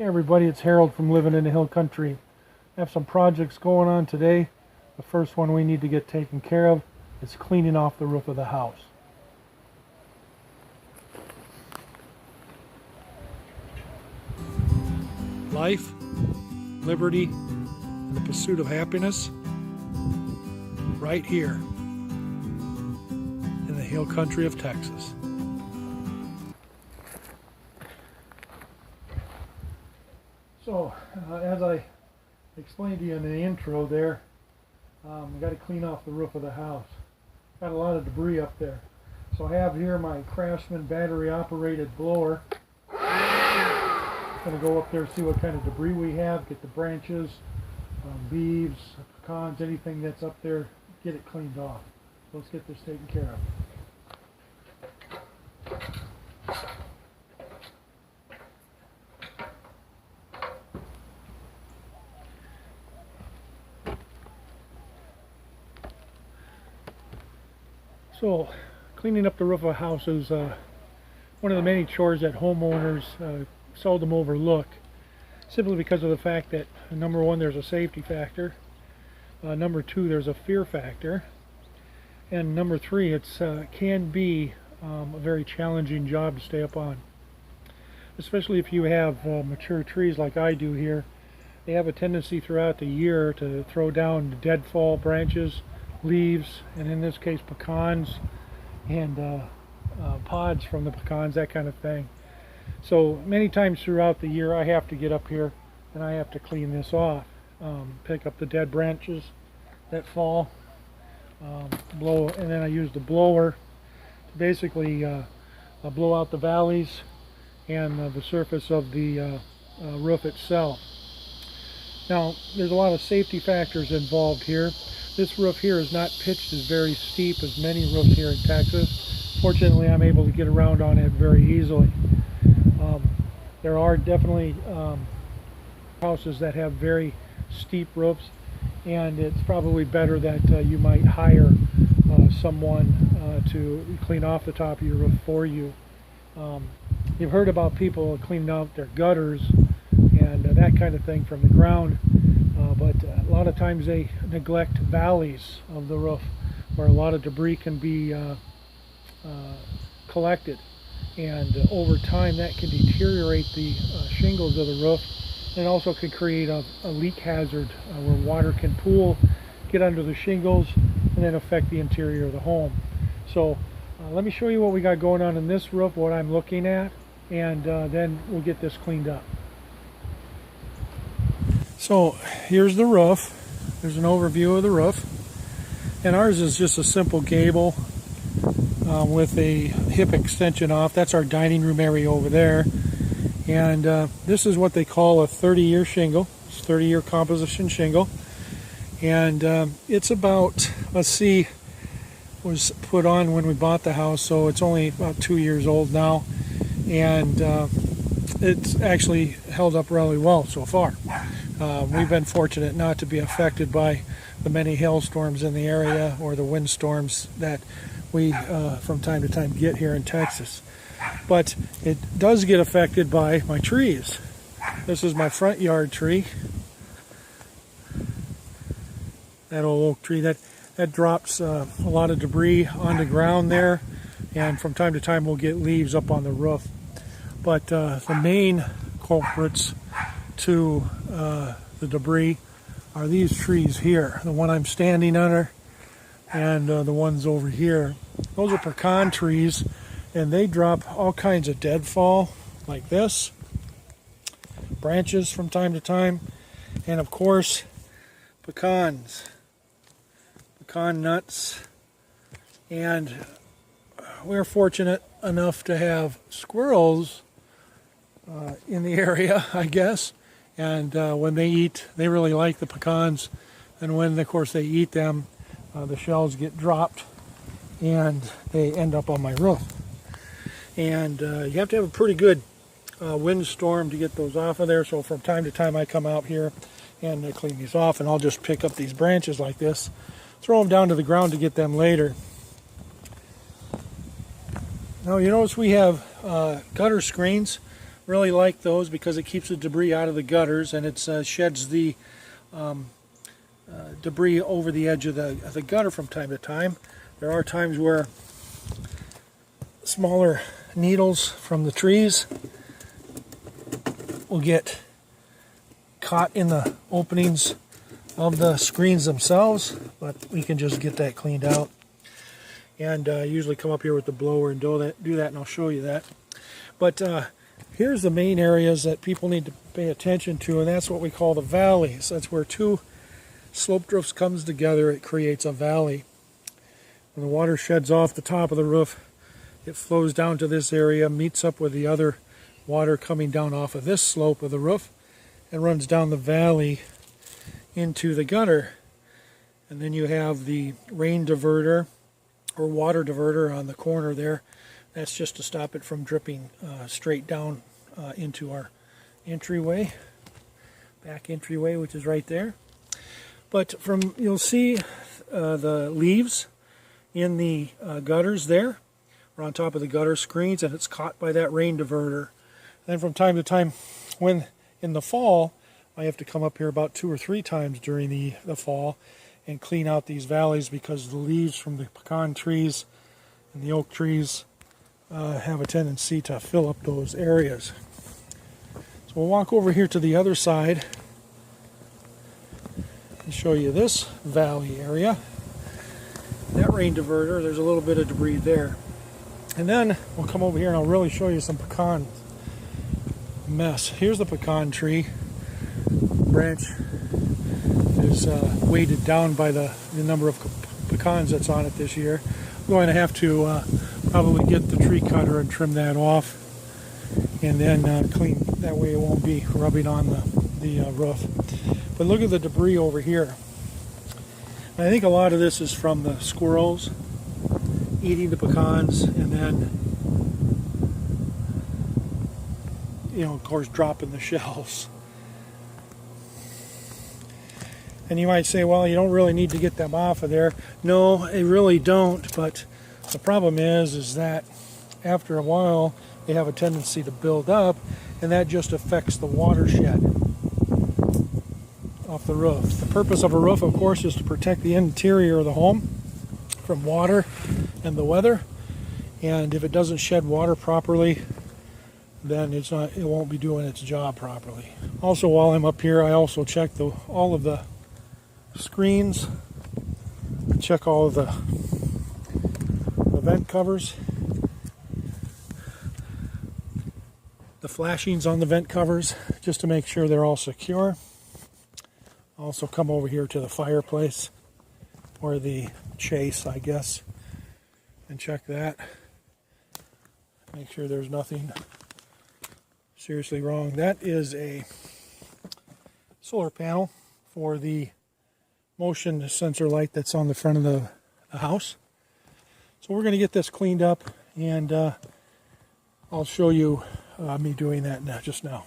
Hey everybody, it's Harold from Living in the Hill Country. I have some projects going on today. The first one we need to get taken care of is cleaning off the roof of the house. Life, liberty, and the pursuit of happiness right here in the Hill Country of Texas. So, as I explained to you in the intro there, we got to clean off the roof of the house. Got a lot of debris up there. So I have here my Craftsman battery operated blower. Going to go up there, see what kind of debris we have, get the branches, leaves, pecans, anything that's up there, get it cleaned off. Let's get this taken care of. So, cleaning up the roof of a house is one of the many chores that homeowners seldom overlook, simply because of the fact that, number one, there's a safety factor, number two, there's a fear factor, and number three, it can be a very challenging job to stay up on. Especially if you have mature trees like I do here. They have a tendency throughout the year to throw down deadfall branches, leaves, and in this case pecans and pods from the pecans, that kind of thing. So many times throughout the year I have to get up here and I have to clean this off, pick up the dead branches that fall, blow, and then I use the blower to basically blow out the valleys and the surface of the roof itself. Now, there's a lot of safety factors involved here. This roof here is not pitched as very steep as many roofs here in Texas. Fortunately, I'm able to get around on it very easily. There are definitely houses that have very steep roofs, and it's probably better that you might hire someone to clean off the top of your roof for you. You've heard about people cleaning out their gutters and that kind of thing from the ground. But a lot of times they neglect valleys of the roof where a lot of debris can be collected, and over time that can deteriorate the shingles of the roof, and also can create a leak hazard where water can pool, get under the shingles, and then affect the interior of the home. So let me show you what we got going on in this roof, what I'm looking at, and then we'll get this cleaned up. So here's the roof. There's an overview of the roof, and ours is just a simple gable with a hip extension off. That's our dining room area over there, and this is what they call a 30-year shingle. It's 30-year composition shingle, and it's about, let's see, was put on when we bought the house, so it's only about 2 years old now, and it's actually held up really well so far. We've been fortunate not to be affected by the many hailstorms in the area or the windstorms that we from time to time get here in Texas. But it does get affected by my trees. This is my front yard tree. That old oak tree that drops a lot of debris on the ground there, and from time to time we'll get leaves up on the roof. But the main culprits to the debris are these trees here, the one I'm standing under and the ones over here. Those are pecan trees, and they drop all kinds of deadfall like this, branches from time to time, and of course pecans, pecan nuts. And we're fortunate enough to have squirrels in the area, I guess, and when they eat, they really like the pecans, and when of course they eat them, the shells get dropped and they end up on my roof. And you have to have a pretty good windstorm to get those off of there, so from time to time I come out here and clean these off, and I'll just pick up these branches like this, throw them down to the ground to get them later. Now you notice we have gutter screens Really like those because it keeps the debris out of the gutters, and it sheds the debris over the edge of the gutter from time to time. There are times where smaller needles from the trees will get caught in the openings of the screens themselves, but we can just get that cleaned out. And usually come up here with the blower and do that, and I'll show you that. But here's the main areas that people need to pay attention to, and that's what we call the valleys. That's where two sloped roofs comes together, it creates a valley. When the water sheds off the top of the roof, it flows down to this area, meets up with the other water coming down off of this slope of the roof, and runs down the valley into the gutter. And then you have the rain diverter or water diverter on the corner there. That's just to stop it from dripping straight down into our entryway, back entryway, which is right there. But you'll see the leaves in the gutters there, or on top of the gutter screens, and it's caught by that rain diverter. And then from time to time, when in the fall, I have to come up here about 2 or 3 times during the fall and clean out these valleys, because the leaves from the pecan trees and the oak trees have a tendency to fill up those areas. So we'll walk over here to the other side and show you this valley area. That rain diverter, there's a little bit of debris there. And then we'll come over here and I'll really show you some pecan mess. Here's the pecan tree. Branch is weighted down by the number of pecans that's on it this year. I'm going to have to probably get the tree cutter and trim that off, and then clean. That way it won't be rubbing on the roof. But look at the debris over here. And I think a lot of this is from the squirrels eating the pecans, and then, you know, of course, dropping the shells. And you might say, well, you don't really need to get them off of there. No, I really don't. But the problem is that after a while, they have a tendency to build up, and that just affects the watershed off the roof. The purpose of a roof, of course, is to protect the interior of the home from water and the weather. And if it doesn't shed water properly, then it won't be doing its job properly. Also, while I'm up here, I also check all of the screens, check all of the vent covers, the flashings on the vent covers, just to make sure they're all secure. Also come over here to the fireplace, or the chase, I guess, and check that. Make sure there's nothing seriously wrong. That is a solar panel for the motion sensor light that's on the front of the house. So we're going to get this cleaned up, and I'll show you me doing that just now.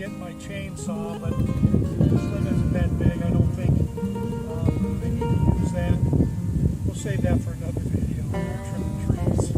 get my chainsaw, but this limb isn't that big. I don't think I need to use that. We'll save that for another video. We're trimming trees.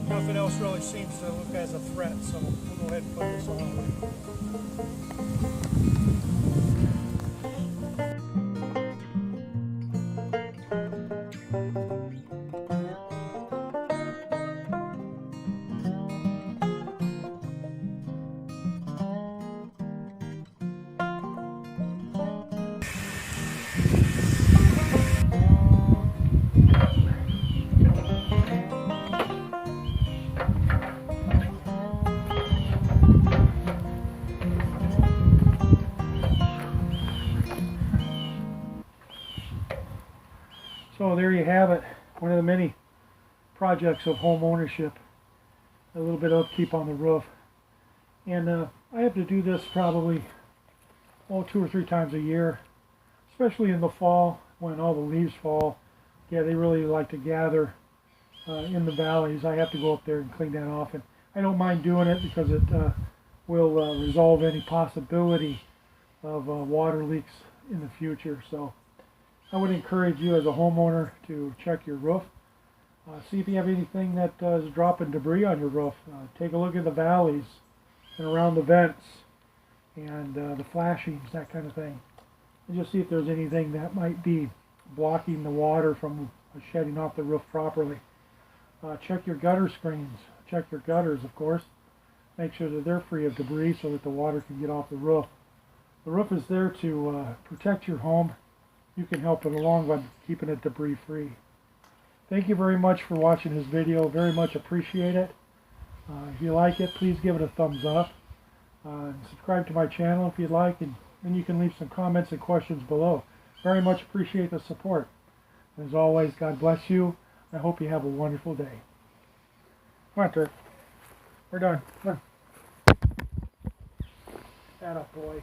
Nothing else really seems to look as a threat, so we'll go ahead and put this on. So there you have it, one of the many projects of home ownership, a little bit of upkeep on the roof. And I have to do this probably 2 or 3 times a year, especially in the fall when all the leaves fall. Yeah, they really like to gather in the valleys. I have to go up there and clean that off, and I don't mind doing it because it will resolve any possibility of water leaks in the future. So I would encourage you as a homeowner to check your roof. See if you have anything that is dropping debris on your roof. Take a look at the valleys and around the vents and the flashings, that kind of thing. And just see if there's anything that might be blocking the water from shedding off the roof properly. Check your gutter screens. Check your gutters, of course. Make sure that they're free of debris so that the water can get off the roof. The roof is there to protect your home. You can help it along by keeping it debris free. Thank you very much for watching this video. Very much appreciate it. If you like it, please give it a thumbs up. Subscribe to my channel if you'd like, and then you can leave some comments and questions below. Very much appreciate the support. As always, God bless you. I hope you have a wonderful day. Come on, Turk. We're done. Come on. That up, boy.